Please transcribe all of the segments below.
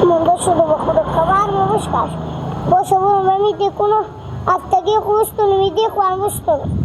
مونده شده به خدا کمر مشکش باشه برو میده کنه هفتگی خوستون میده خواه مستون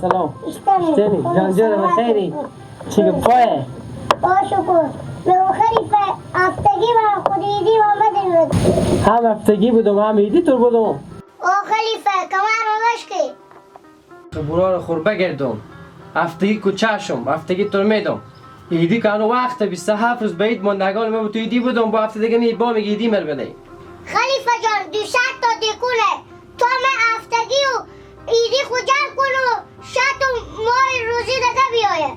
سلام اشتنی جانجان خیری چی پایه شکر لو خلیفه هفتگی و خودیدی و آمدن هم هفتگی بودم هم ایدی تو بودم خلیفه کمر مشکی برا رو خور بگردم هفتگی کچهشم هفتگی تو میدم ایدی که انو وقت 27 روز بعید ماندگان من تو ایدی بودم با هفته دیگه با میگه ایدی مر بده خلیفه جان 200 تا دیکونه تو من هفتگی و ایدی خوجر کنو شاید ماه روزی دیگه بیایه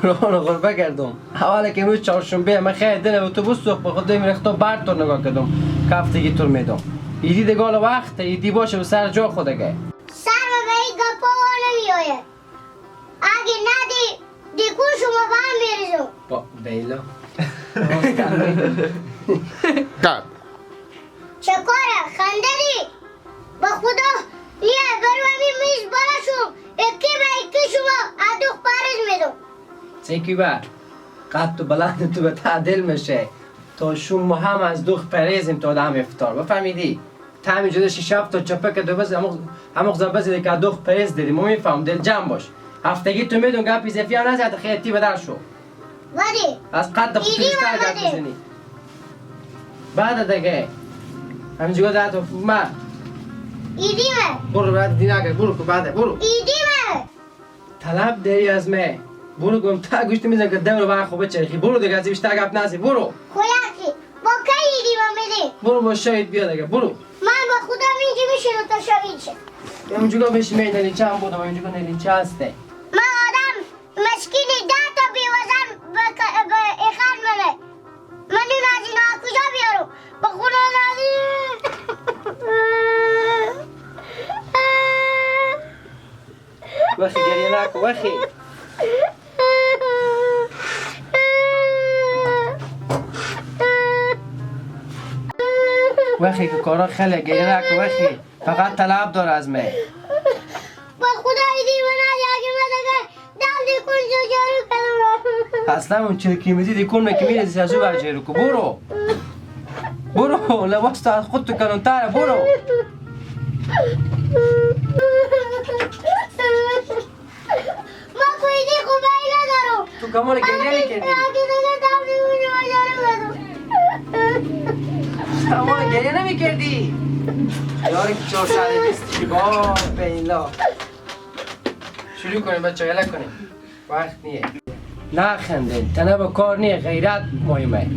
برا رو خور بگردم اولا که امروز چهارشنبه من خیلی دل اتوبوس سوخت به خاطر میرخت بر تو نگاه کردم که هفتگی تو میدم ایدی دیگه وقت ایدی باشه و سر جا خودگه سر به این گپا نمیایه اگه ندی دیکون شما با هم بریزم با بیلا چکاره خنده دی با خدا یه برومی میز بالا شو اکی به اکی شما ادوخ پارز میدم چیکی با قد تو بلند تو به تعدیل میشه تا شما هم از دوخ پریزیم تا دم افطار بفهمیدی تا همین جده 6 تا چپه که دو بز همون زنبز که دوخ پریز دیدیم ما میفهم دل جمع باش هفتگی تو میدون گپی زفی هم نزد خیلی بدر شو ولی از قد خود بیشتر گپ بزنی بعد دیگه همینجا داد ما ایدیمه برو بعد دینا که برو که بعد برو ایدیمه طلب داری از من برو گم تا گوشت میزن که دم رو بر خوبه چرخی برو دیگه از بیشتر گپ نزنی برو خویاکی با کی ایدیمه میدی برو با شاید بیا دیگه برو من با خدا میگی میشه تا شوید شه اینجا بشی می نلیچه هم بودم اینجا نلیچه هسته من آدم مسکینی 10 تا بیوزن به اخر منه من این از اینا کجا بیارم با خدا نازی وخی گریه نکن وخی وخی که کارا خیلی گریه نکن وخی فقط طلب داره از من با خدا ایدی من اگه من دیگه دل دی کن جارو کنم اصلا اون چیزی که میدی دیکن که میره سیاسو برجه رو که برو برو لباس تا از خود تو کنونتره برو ما کویدی خوبه ای ندارم تو کمال گریه میکنی اگه دیگه دل دی کن جارو کنم کمال گریه نمیکردی یاری که 420 با بیلا شروع کنیم بچه یلا کنیم وقت نیه نه خنده تنه با کار نیه غیرت مهمه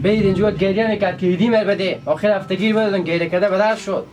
بید اینجا گریه میکرد که ایدی مر بده آخر هفتگیر بدادن گریه کرده بدر شد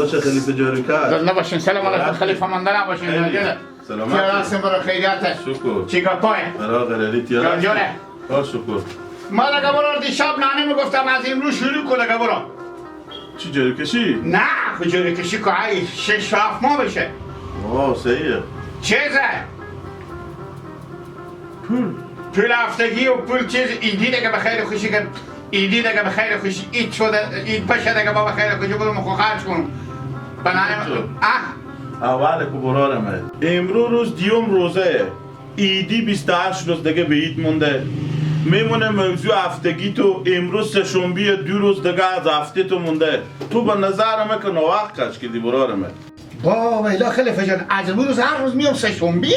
باشه خلیفه جاروکر. زنده باشین. سلام علیکم خلیفه مانده نباشین. سلامت. تیارستیم برای خیریت. شکر. چی گپای؟ برای غلالی تیارست. جانجانه. شکر. ما دیگه برو دیشب نانی میگفتم از امروز شروع کن دیگه برو. چی جارو کشی؟ نه جوری کشی که ای 6 7 ماه بشه. صحیحه. چیزه؟ پول هفتگی و پول چیز ایدی دیگه به خیر خوشی که ایدی دیگه به خیر خوشی اید شده اید پشه دیگه با به خیر خوشی بودم خو خرج کنم. بنابراین اول که برارمه امروز روز دیوم روزه ایدی 28 روز دیگه به اید مونده. میمونه موضوع هفتگی تو امروز سه‌شنبه 2 روز دیگه از هفته تو مونده. تو به نظرمه که نوقت کش کردی برارمه. با ویلا خلیفه جان از امروز هر روز میام سه‌شنبه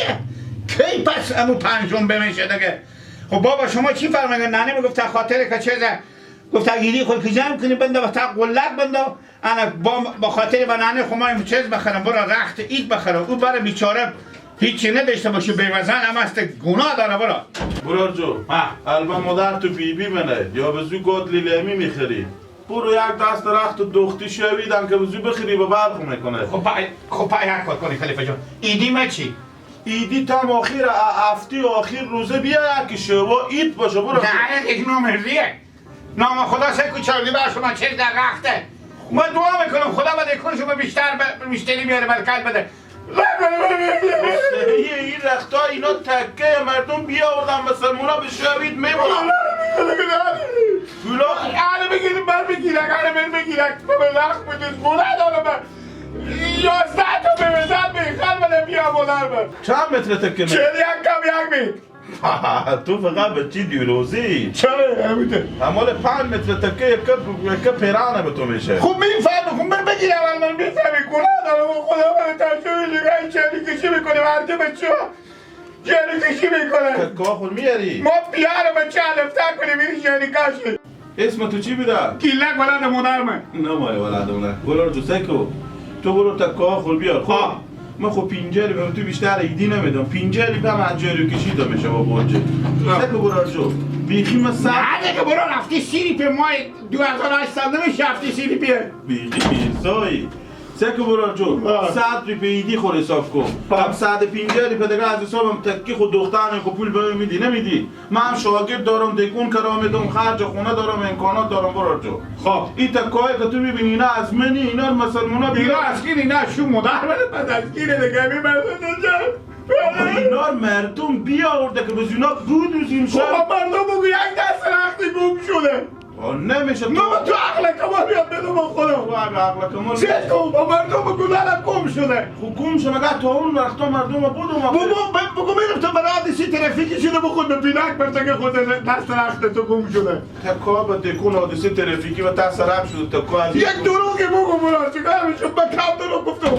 کی پس امو پنجشنبه میشه دیگه. خب بابا شما چی فرمایید؟ نانی میگفت خاطر که چیزه گفت اگه خود که جمع کنی بنده و تا قلت بنده انا با خاطر با نانی خمایم چیز بخرم برو رخت اید بخرم او برای بیچاره هیچی نداشته باشه بیوزن هم است گناه داره برا برار جو البته مادر تو بی منه یا به زو گود لیلمی میخری برو یک دست رخت دختی شویدن که به زو بخری به برخ میکنه. خب پای یک کار کنی خلیفه جان ایدی ما چی؟ ایدی تام آخر هفته آخر روزه بیا یکی شو اید باشه برو. نه یک نام ریه نام خدا سه کوچالی باشه من چیز در رخته ما دعا میکنم خدا بده کنشو به بیشتری بیاره برکت بده. این رختا اینا تکه مردم بیاوردن به سلمونا به شوید میبونم گولا آره بگیریم بر بگیرک آره بر بگیرک به لخت بودید خونه دارم 11 تا به وزن بیخل بده بیا مادر بر چند متر تکه چه یک کم یک می تو فقط به چی دیروزی چرا همیده همال 5 متر تکه یک پیرانه به تو میشه. خوب میفهمی خوب بر بگیر اول من میفهمی گناه دارم خدا من ترجمه نگاه چلی کشی میکنه مرده بچه ها چلی کشی میکنه کاخون میاری ما بیاره بچه علفته کنی میری چلی کشی اسم تو چی بیده؟ کلک ولد مادر من نمای ولدونه گلار جو سکو تو برو تا کاخون بیار خب من خب پینجلی به تو بیشتر ایدی نمیدم پینجلی به من جاری کشیده میشه با بوجه سکو گلار جو بیخی من سب نه دیگه برو رفتی سیری پی ماه 2800 نمیشه رفتی سیری پیه بیخی بیزایی سکو برار جو 100 روپیه ایدی خور حساب کن هم 150 روپیه دیگه از حسابم تکی خود دخترم خب پول به میدی نمیدی من هم شاگرد دارم دکون کرام میدم خرج خونه دارم امکانات دارم برار جو خب این تکای که تو میبینی اینا از منی اینا مسلمونا اینا از کی نه شو مادر بده پس از کی دیگه میمرده اینا مردم بیاورده که بز اینا بودوزیم شد خب مردم بگو یک دست رختی گم شده نمیشه نه تو عقل کمال بیاد بدم خودم تو عقل کمال چه تو با مردم بگو دارم گم شده حکوم شما مگه تا اون رختا مردم بودم بگو میرم تو برای حادثی ترافیکی شده بخود به پینک برتگه خود دست رخت تو گم شده تکا با دکون حادثه ترافیکی و دست رب شده تکا از یک دروغی بگو برای چیکار میشه با کم دروغ گفتم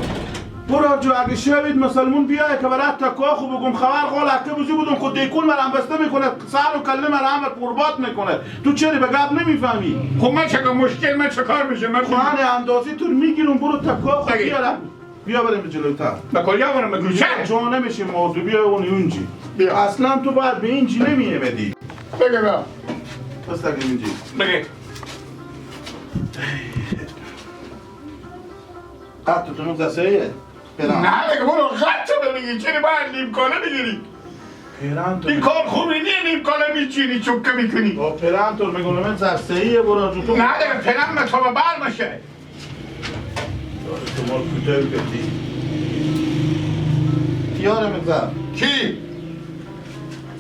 برار جو اگه شوید مسلمون بیای که برای تکا خوب بگم خبر خال اکه بزی بودم خود دیکون مرم بسته میکنه سر و کله مرم قربات میکنه تو چرا به گپ نمیفهمی خب من چکا مشکل من چکار میشه من خانه اندازی تو میگیرم برو تکا خود بیارم بیا بریم جلوتر به کجا برم به کوچه جا نمیشه موضوع بیا اون اونجی بیا اصلا تو باید به اینجی نمیمدی بگه بیا بس اگه اینجی بگه قد تو نوز دسته نه دیگه برو خط رو بگی چرا باید نیم کاله بگیری این کار خوبی نیه نیم کاله میچینی چوکه میکنی با پرانتور میگونم من زستهیه برو جو تو نه دیگه پرم به تو بر میشه تو مال کتاب کردی کیاره مگذر کی؟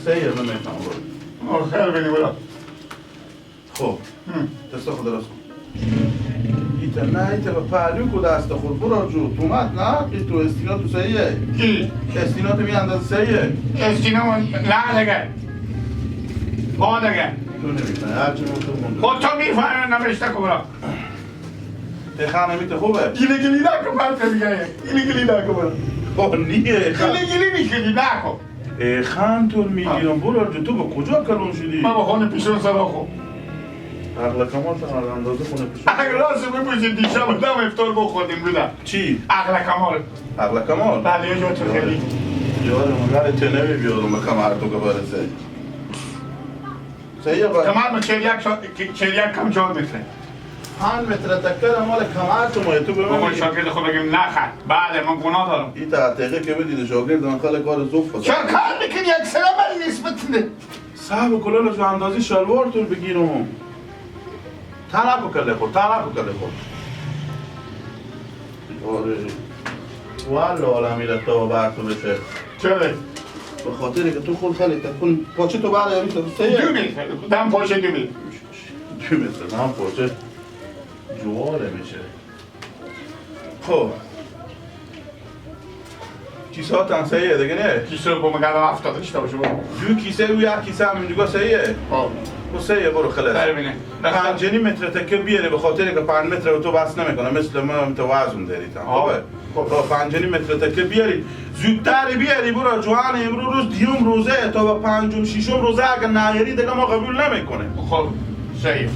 سهیه من میفهم برو خیر بگی برو خب دست خود راست کن ایتا نه ایتا به پهلو کو دست خود برو جو تو مد نه ای تو استینا تو سهیه کی؟ استینا تو می اندازه سهیه استینا نه دیگه با دیگه تو نمیفهمی هرچی تو مونده خود تو میفهمی نمیشته که برو تخانه میته خوبه گیلی گیلی نکن پرته میگه گیلی گیلی نکن برو خب نیه گیلی گیلی میکنی نکن خانتون میگیرم برو جو تو به کجا کلون شدی؟ من با خونه پیشون صدا خوب عقل کمال تنها اندازه خونه پیشون اگه راست بپوشید دیشب دم افطار بخوردیم بودم چی؟ عقل کمال عقل کمال؟ بله یه جا تو خیلی یارم مگر تنه بیارم به کمر تو که برسه سهیه باید کمال من 41 کم جان میتره 5 متر تکر مال کمر تو مایه تو بابا ببین شاگرد خود بگیم نخند بعد من گناه دارم این تحقیقه که بدید شاگرد من خیلی کار زوف چرا کار میکنی یک سلام من نسبت ده صاحب کلون جو اندازی شلوار تو بگیرم تنبو کله خود آره والا عالمی رتا بر تو بشه چرا؟ به خاطری که تو خود خیلی تکون پاچه تو بعد همی تو سیه 2 میل دم پاشه 2 میل 2 متر هم پاچه جواله میشه خب کیسه ها تن سیه دیگه نه؟ کیسه رو با مگردم 70 داشته باشه برو 2 کیسه و 1 کیسه هم اینجا سیه و سیه برو خلاص ببینه 5 متر تکه بیاره به خاطری که 5 متر تو بس نمیکنه مثل ما متوازن دارید خب 5 متر تکه بیاری زودتر بیاری برو جوان امروز روز دیوم روزه تا به 5 ششم روزه اگه نیاری دیگه ما قبول نمیکنه خب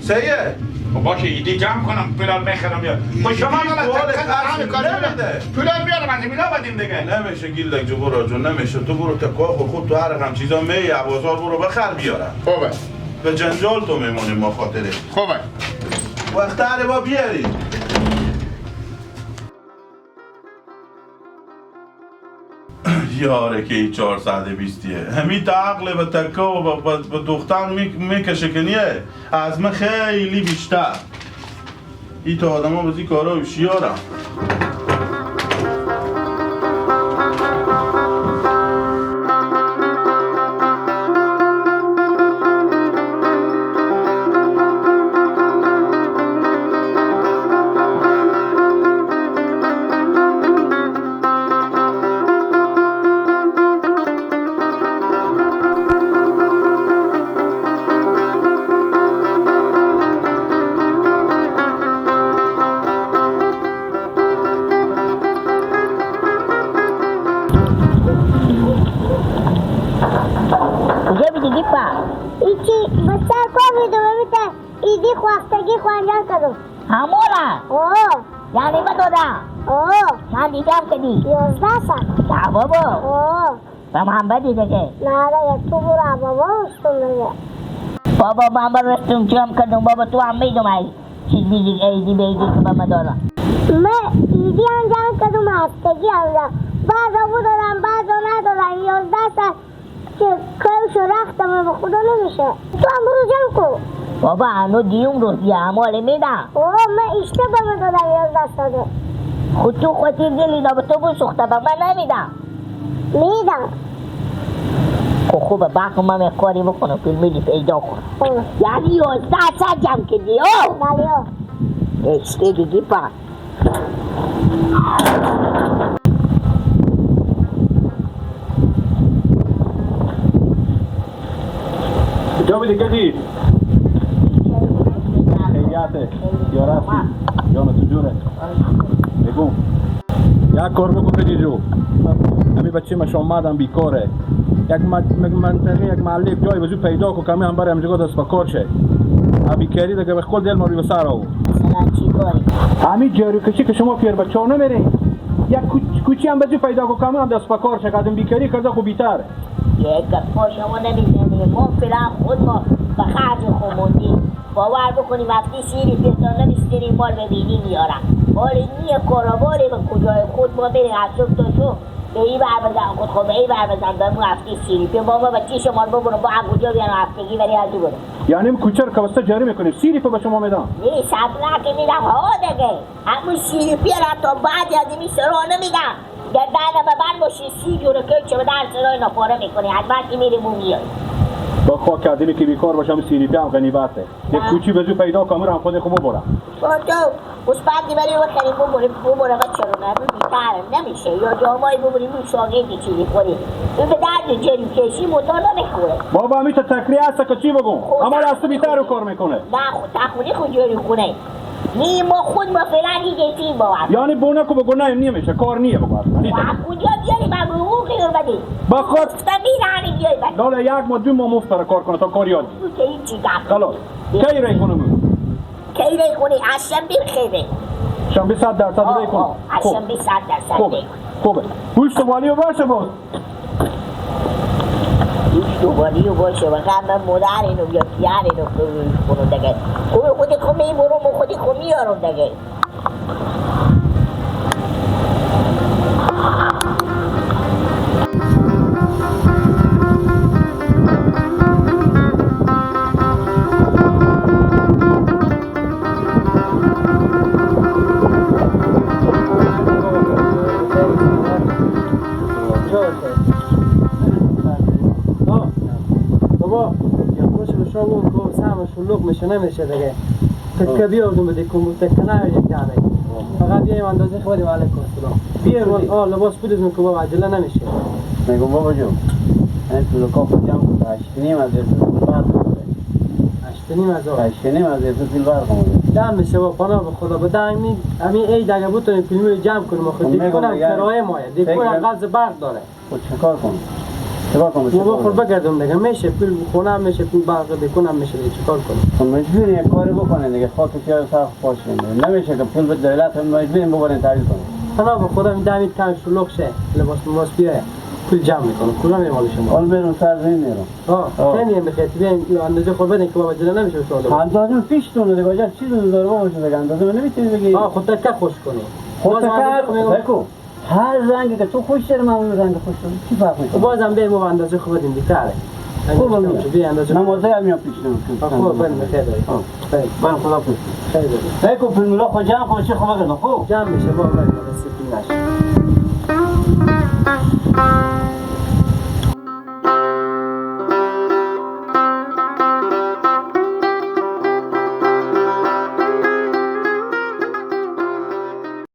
سیه باشه ایدی جمع کنم پولار میخرم یا با شما مالا تکن کار نمیده پولار بیارم از اینا بدیم دیگه نمیشه گیلدک جو برو جون نمیشه تو برو تکا خود تو هر رقم چیزا می بازار برو بخر بیارم خوبه به جنجال تو میمونیم ما خاطره خوبه وقت هر با بیاری یاره که ای 420 همین تا عقل به تکه و به دختر میکشه که نیه از من خیلی بیشتر ای تا آدم ها بزی کارا هوشیارم ایدی خواستگی خوانجان کدو همولا یعنی با دادا من دیدم که دی 11 سال نه بابا با محمد دیده که نه یک تو برو بابا رستم دیگه بابا محمد رستم چیم کدوم بابا تو هم میدوم ای چیز بیدی ایدی بیدی که با من دادا من ایدی انجام کدوم هفتگی انجام بعضا بودارم بعضا ندارم 11 سال که کارشو رختم به خدا نمیشه تو هم برو جمع کن بابا هنو دیوم روز یه عماله میدم من اشتباه میدادم 11 ساله خود تو خودی دلی دا به تو بسخته با من نمیدم میدم خب خوبه باقی من یک کاری بکنم فیلمی پیدا کن یعنی 11 سال جمع کردی بله اشتی دیگی پا جا دیگه دید خیلیاته یا رفتی یا تو جونه بگو یک کار بکن بدی جو همین بچه ما شامدم بیکاره یک منطقه یک محله جای وزو پیدا کن کمی هم برای همجگاه دست بکار شه بیکاری دیگه به خود دل ما روی بسر آو مثلا چی کاری؟ همین جاری کشی که شما پیر بچه ها نمیرین یک کوچی هم بزو پیدا کن کمی هم دست بکار شه قدم بیکاری کرده خوب بیتر یک ما شما نمیزنیم ما فیلم خود ما به خرج خوموندیم باور بکنیم وقتی سیری پیتان نمیستریم مال ببینیم میارم مال نیه کاراباره به کجای خود ما بریم از صبح تا صبح به این بر بزن خود خود به این بر بزن دارم هفتی سیری پی بابا بچه شما رو ببرم با هم کجا بیان هفتگی بری از برم یعنی کوچه رو کبسته جاری میکنیم سیری پی به شما میدم نه صبر که میدم ها دیگه همون سیری پی را تا بعد یادمی سرا نمیدم گردانه به من باشی 30 جوره که چه به در سرای نپاره میکنی حتما که میریم اون میای با خواه کردیمی که بیکار باشم سیری پی هم غنیبته یک کوچی بزو پیدا کامر هم خود خوب ببرم تو مثبتی بریم بخریم ببرم بچه رو نبود بیتر نمیشه یا جامعی ببریم اون شاگردی چیزی خوریم این به درد جریم کشی موتور نمیخوره بابا همی تا تکریه هسته که چی بگم اما از تو بیتر رو کار میکنه نه خود تخونی خود جاری خونه نی ما خود ما فعلا دیگه تیم باید یعنی بونه که بگو نه نمیشه کار نیه بگو کجا بیاری من حقوقی رو بدی با خود تبیرانی بیاری بدی لاله یک ما 2 ماه مفت کار کنه تا کار یاد تو که هیچی دست خلاص کی ری کنم کی ری کنی از شنبه خیره شنبه 100% ری کنم از شنبه 100% ری خوبه پوشت والی و باشه باز هیچ دوباری باشه و من مدر اینو یا پیار اینو کنو دیگه خودی خو میبرم و خودی خو میارم دیگه بابا یا خوش رو شاگون که سهم شلوغ میشه نمیشه دیگه تکه بیاردون بده کمو تکه نه یک دانه فقط بیایم اندازه خودیم علیکم السلام بیایم آه لباس بدون که بابا عجله نمیشه میگم بابا جون این تو لکاف جمع کن 8:30 از ایران بعد 8:30 از ایران بار کنم دام میشه بابا پناه به خدا بدایم همین عید اگه بتونیم فیلم جمع کنیم خود دیگه کرایه ماه دیگه قرض برق داره خود چیکار کنم بابا خود بگردم دیگه میشه پول خونه هم میشه پول برق بکنم میشه دیگه چیکار کنیم خب مجبوری یک کاری بکنه دیگه خاک چه سر خوش کنه نمیشه که پول به دولت هم مجبوریم ببرین تعریف کنیم پناه به خدا میدامید کم شلوغ شه لباس بیاره پول جمع میکنم کلا میمال شما حال برم سر زمین میرم خیلی میخواد بیاین اندازه خود بدین که بابا جله نمیشه شما اندازه پیش تونه دیگه وجه چیز داره بابا دیگه اندازه نمیتونی بگی خود تک خوش کنی خود تک بگو هر رنگی که تو خوش داری من اون رنگ خوش دارم چی فرق میکنه بازم بیایم بابا اندازه خود بدین بیتره خوب میام بیا اندازه من موزه میام پیش خوب بریم بخیر من خدا پیش خیلی بگو فیلم رو خود جمع کن چه خوبه کنه خوب جمع میشه بابا بریم سپین نشه